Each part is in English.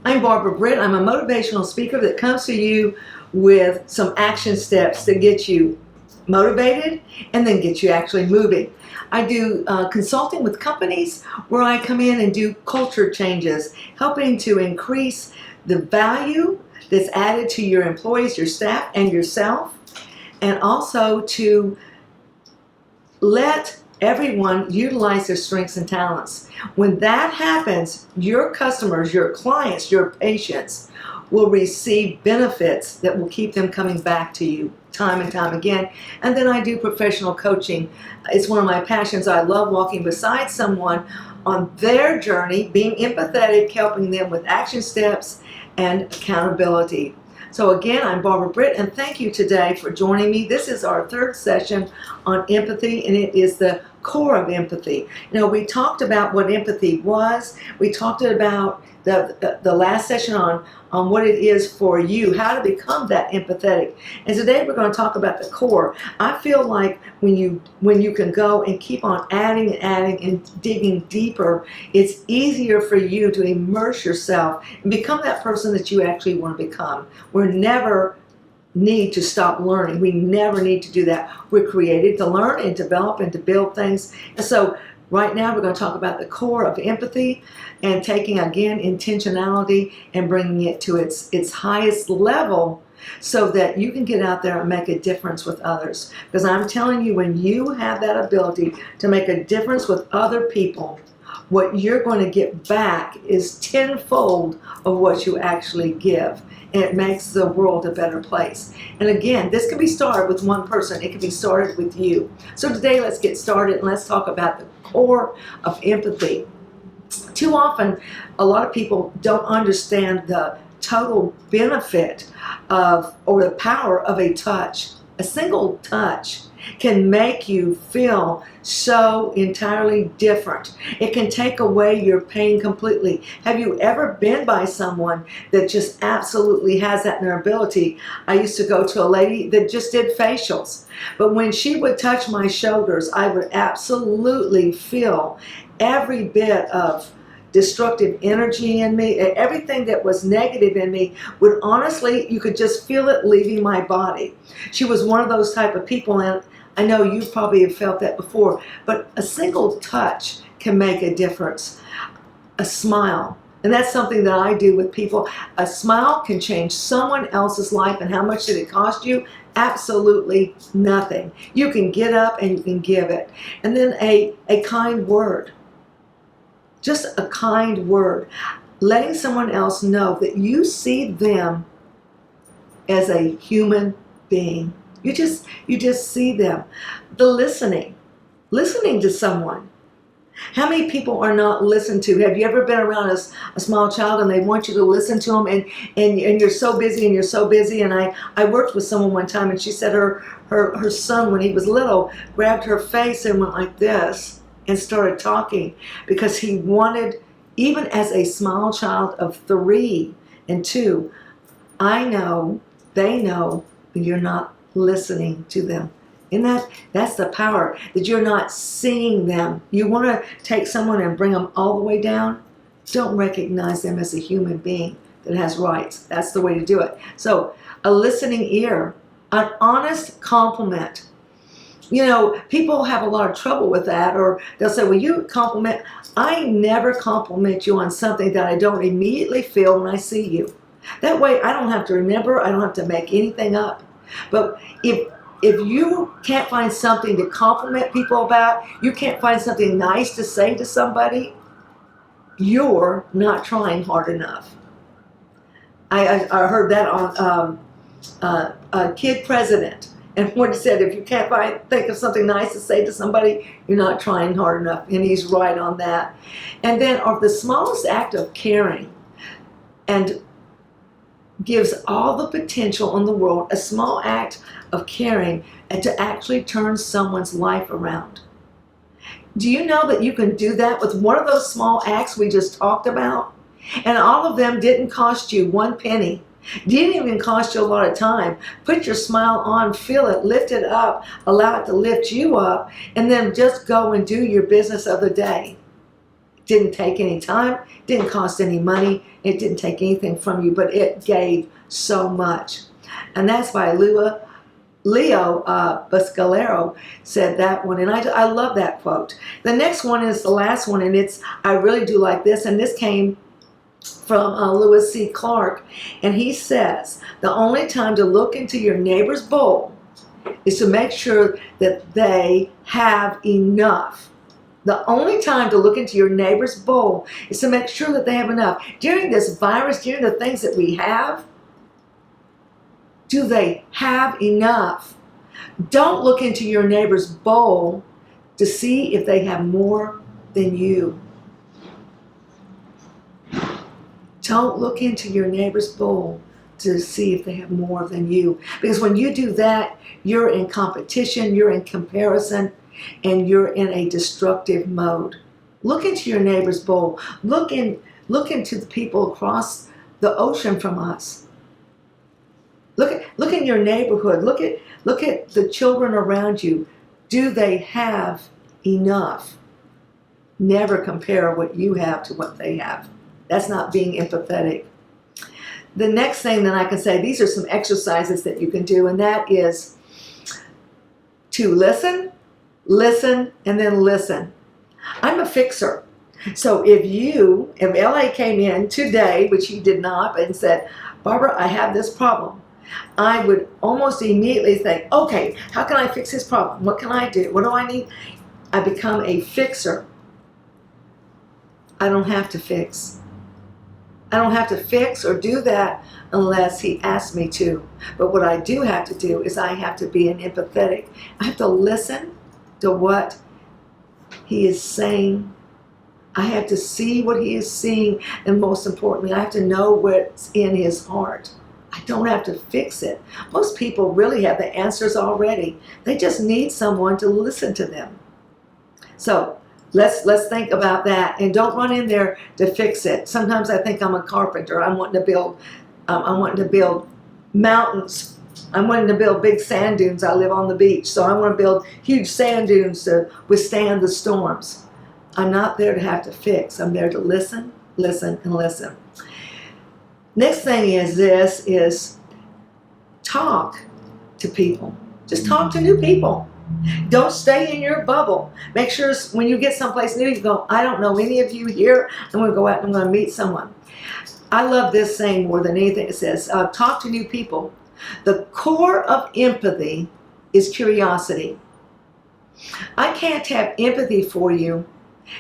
I'm Barbara Britt. I'm a motivational speaker that comes to you with some action steps to get you motivated and then get you actually moving. I do consulting with companies where I come in and do culture changes, helping to increase the value that's added to your employees, your staff, and yourself, and also to let everyone utilize their strengths and talents. When that happens, your customers, your clients, your patients will receive benefits that will keep them coming back to you time and time again. And then I do professional coaching. It's one of my passions. I love walking beside someone on their journey, being empathetic, helping them with action steps and accountability. So again, I'm Barbara Britt, and thank you today for joining me. This is our third session on empathy, and it is the core of empathy. You know, we talked about what empathy was. We talked about the last session on what it is for you, how to become that empathetic. And today we're going to talk about the core. I feel like when you can go and keep on adding and digging deeper, it's easier for you to immerse yourself and become that person that you actually want to become. We're never need to stop learning. We never need to do that. We're created to learn and develop and to build things. And so right now we're going to talk about the core of empathy and taking, again, intentionality and bringing it to its highest level so that you can get out there and make a difference with others. Because I'm telling you, when you have that ability to make a difference with other people, what you're going to get back is tenfold of what you actually give. And it makes the world a better place. And again, this can be started with one person. It can be started with you. So today, let's get started and let's talk about the core of empathy. Too often, a lot of people don't understand the total benefit of, or the power of a touch. A single touch can make you feel so entirely different. It can take away your pain completely. Have you ever been by someone that just absolutely has that in their ability? I used to go to a lady that just did facials, but when she would touch my shoulders, I would absolutely feel every bit of destructive energy in me, everything that was negative in me would honestly, you could just feel it leaving my body. She was one of those type of people, and I know you probably have felt that before, but a single touch can make a difference. A smile, and that's something that I do with people. A smile can change someone else's life, and how much did it cost you? Absolutely nothing. You can get up and you can give it. And then a kind word. Just a kind word, letting someone else know that you see them as a human being. You just see them. The listening to someone. How many people are not listened to? Have you ever been around a small child and they want you to listen to them and you're so busy and you're so busy? And I worked with someone one time and she said her son, when he was little, grabbed her face and went like this and started talking because he wanted, even as a small child of 3 and 2, I know, they know you're not listening to them. And that's the power, that you're not seeing them. You want to take someone and bring them all the way down? Don't recognize them as a human being that has rights. That's the way to do it. So a listening ear, an honest compliment. You know, people have a lot of trouble with that, or they'll say, well, you compliment. I never compliment you on something that I don't immediately feel when I see you. That way I don't have to remember, I don't have to make anything up. But if you can't find something to compliment people about, you can't find something nice to say to somebody, you're not trying hard enough. I heard that on a Kid President. And what he said, if you can't think of something nice to say to somebody, you're not trying hard enough. And he's right on that. And then, or the smallest act of caring, and gives all the potential in the world, a small act of caring, and to actually turn someone's life around. Do you know that you can do that with one of those small acts we just talked about? And all of them didn't cost you 1 penny. Didn't even cost you a lot of time. Put your smile on, feel it, lift it up, allow it to lift you up, and then just go and do your business of the day. Didn't take any time, didn't cost any money, it didn't take anything from you, but it gave so much. And that's why Leo Buscalero said that one, and I love that quote. The next one is the last one, and I really do like this, and this came from Lewis C. Clark, and he says, the only time to look into your neighbor's bowl is to make sure that they have enough. The only time to look into your neighbor's bowl is to make sure that they have enough. During this virus, during the things that we have, do they have enough? Don't look into your neighbor's bowl to see if they have more than you. Don't look into your neighbor's bowl to see if they have more than you. Because when you do that, you're in competition, you're in comparison, and you're in a destructive mode. Look into your neighbor's bowl. Look into the people across the ocean from us. Look in your neighborhood. Look at the children around you. Do they have enough? Never compare what you have to what they have. That's not being empathetic. The next thing that I can say, these are some exercises that you can do, and that is to listen, and then listen. I'm a fixer. So if LA came in today, which he did not, and said, Barbara, I have this problem, I would almost immediately think, okay, how can I fix this problem? What can I do? What do I need? I become a fixer. I don't have to fix. I don't have to fix or do that unless he asks me to. But what I do have to do is I have to be an empathetic. I have to listen to what he is saying. I have to see what he is seeing. And most importantly, I have to know what's in his heart. I don't have to fix it. Most people really have the answers already. They just need someone to listen to them. So let's think about that, and don't run in there to fix it. Sometimes I think I'm a carpenter. I'm wanting to build mountains. I'm wanting to build big sand dunes. I live on the beach, so I want to build huge sand dunes to withstand the storms. I'm not there to have to fix. I'm there to listen, and listen. Next thing is talk to people. Just talk to new people. Don't stay in your bubble. Make sure when you get someplace new, you go, I don't know any of you here. I'm going to go out and I'm going to meet someone. I love this saying more than anything. It says, talk to new people. The core of empathy is curiosity. I can't have empathy for you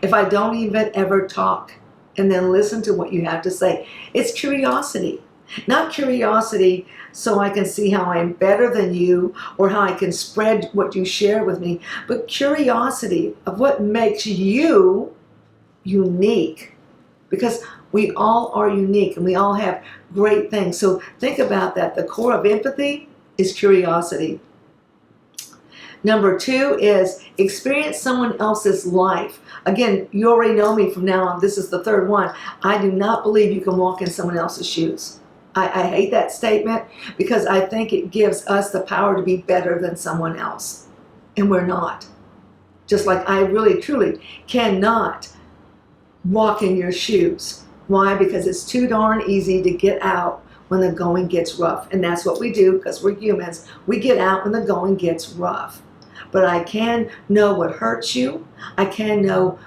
if I don't even ever talk and then listen to what you have to say. It's curiosity. Not curiosity so I can see how I'm better than you or how I can spread what you share with me, but curiosity of what makes you unique. Because we all are unique and we all have great things. So think about that. The core of empathy is curiosity. Number 2 is experience someone else's life. Again, you already know me from now on. This is the third one. I do not believe you can walk in someone else's shoes. I hate that statement because I think it gives us the power to be better than someone else. And we're not. Just like I really, truly cannot walk in your shoes. Why? Because it's too darn easy to get out when the going gets rough. And that's what we do because we're humans. We get out when the going gets rough. But I can know what hurts you. I can know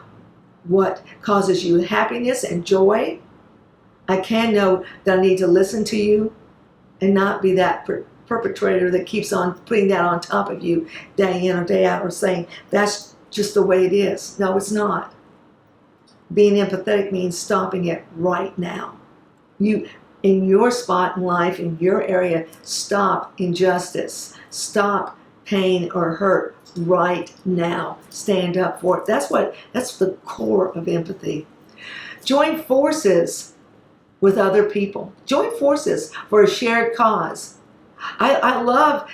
what causes you happiness and joy. I can know that I need to listen to you and not be that perpetrator that keeps on putting that on top of you day in or day out or saying, that's just the way it is. No, it's not. Being empathetic means stopping it right now. You, in your spot in life, in your area, stop injustice. Stop pain or hurt right now. Stand up for it. That's the core of empathy. Join forces with other people. Join forces for a shared cause. I love,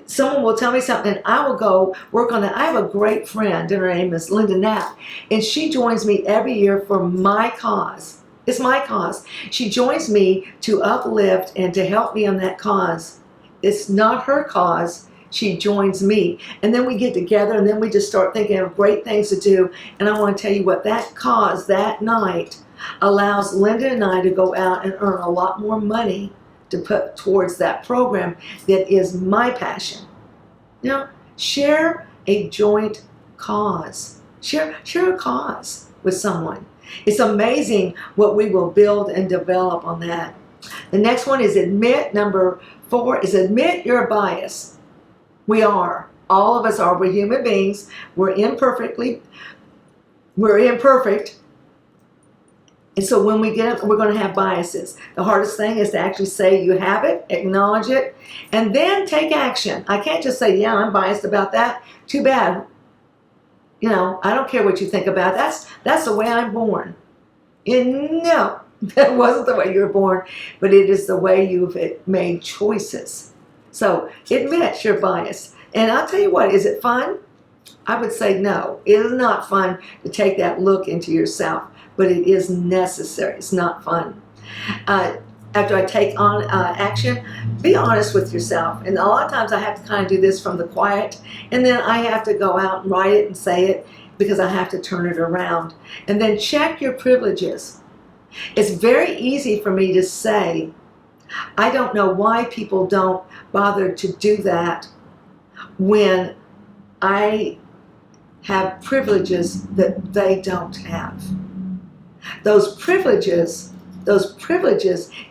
someone will tell me something and I will go work on that. I have a great friend and her name is Linda Knapp, and she joins me every year for my cause. It's my cause. She joins me to uplift and to help me on that cause. It's not her cause. she joins me. And then we get together and then we just start thinking of great things to do. And I want to tell you what, that cause that night allows Linda and I to go out and earn a lot more money to put towards that program that is my passion. You know, share a joint cause. Share a cause with someone. It's amazing what we will build and develop on that. The next one is admit. Number 4 is admit your bias. We are. All of us are. We're human beings. We're imperfect. And so when we get up, we're going to have biases. The hardest thing is to actually say you have it, acknowledge it, and then take action. I can't just say, yeah, I'm biased about that. Too bad. You know, I don't care what you think about it. That's the way I'm born. And no, that wasn't the way you were born, but it is the way you've made choices. So admit your bias. And I'll tell you what, is it fun? I would say no. It is not fun to take that look into yourself, but it is necessary. It's not fun. After I take on action, be honest with yourself. And a lot of times I have to kind of do this from the quiet, and then I have to go out and write it and say it because I have to turn it around. And then check your privileges. It's very easy for me to say, I don't know why people don't bother to do that when I have privileges that they don't have. Those privileges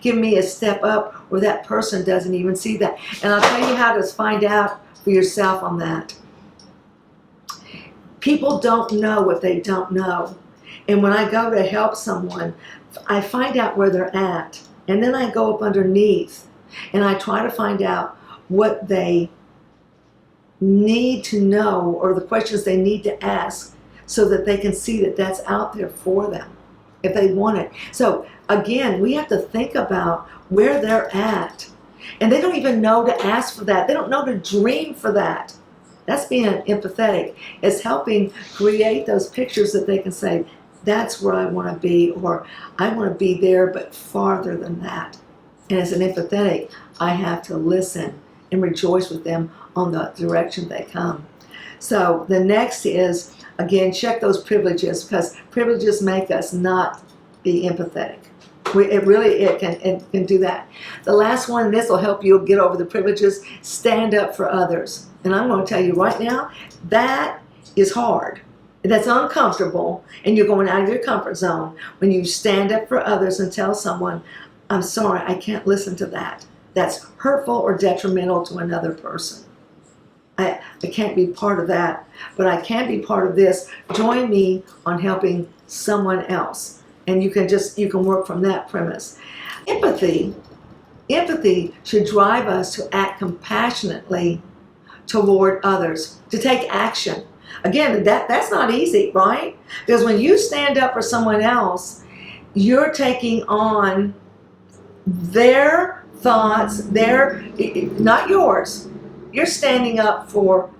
give me a step up where that person doesn't even see that. And I'll tell you how to find out for yourself on that. People don't know what they don't know. And when I go to help someone, I find out where they're at. And then I go up underneath and I try to find out what they need to know or the questions they need to ask so that they can see that that's out there for them if they want it. So again, we have to think about where they're at. And they don't even know to ask for that. They don't know to dream for that. That's being empathetic. It's helping create those pictures that they can say, that's where I want to be, or I want to be there but farther than that. And as an empathetic, I have to listen and rejoice with them on the direction they come. So the next is, again, check those privileges, because privileges make us not be empathetic. It can do that. The last one, this will help you get over the privileges, stand up for others. And I'm going to tell you right now, that is hard. That's uncomfortable, and you're going out of your comfort zone when you stand up for others and tell someone, I'm sorry, I can't listen to that. That's hurtful or detrimental to another person. I can't be part of that, but I can be part of this. Join me on helping someone else. And you can work from that premise. Empathy should drive us to act compassionately toward others, to take action. Again, that's not easy, right? Because when you stand up for someone else, you're taking on their thoughts, not yours. You're standing up for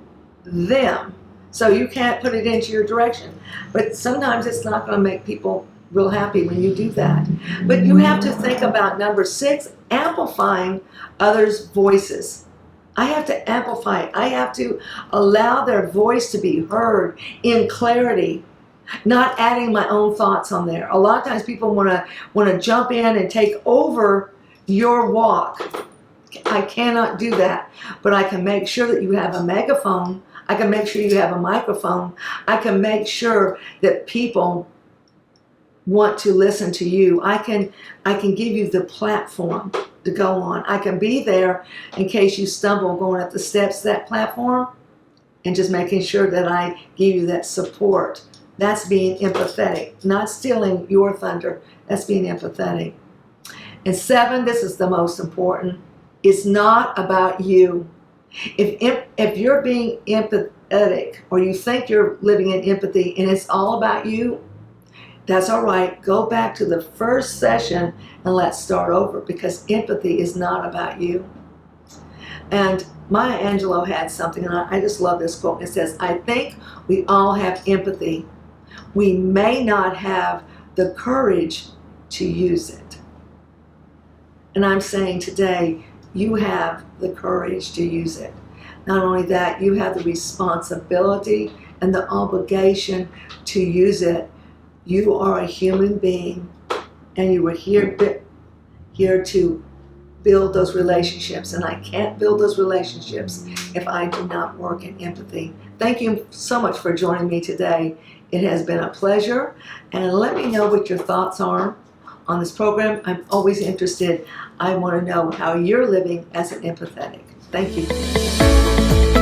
them. So you can't put it into your direction. But sometimes it's not going to make people real happy when you do that. But you have to think about number 6, amplifying others' voices. I have to amplify it. I have to allow their voice to be heard in clarity, not adding my own thoughts on there. A lot of times people want to jump in and take over your walk. I cannot do that, but I can make sure that you have a megaphone. I can make sure you have a microphone. I can make sure that people want to listen to you. I can give you the platform to go on. I can be there in case you stumble going up the steps of that platform, and just making sure that I give you that support. That's being empathetic, not stealing your thunder. That's being empathetic. And 7, this is the most important. It's not about you. If you're being empathetic, or you think you're living in empathy and it's all about you, that's all right. Go back to the first session and let's start over, because empathy is not about you. And Maya Angelou had something, and I just love this quote. It says, I think we all have empathy. We may not have the courage to use it. And I'm saying today, you have the courage to use it. Not only that, you have the responsibility and the obligation to use it. You are a human being, and you were here to build those relationships, and I can't build those relationships if I do not work in empathy. Thank you so much for joining me today. It has been a pleasure, and let me know what your thoughts are on this program. I'm always interested. I want to know how you're living as an empathetic. Thank you.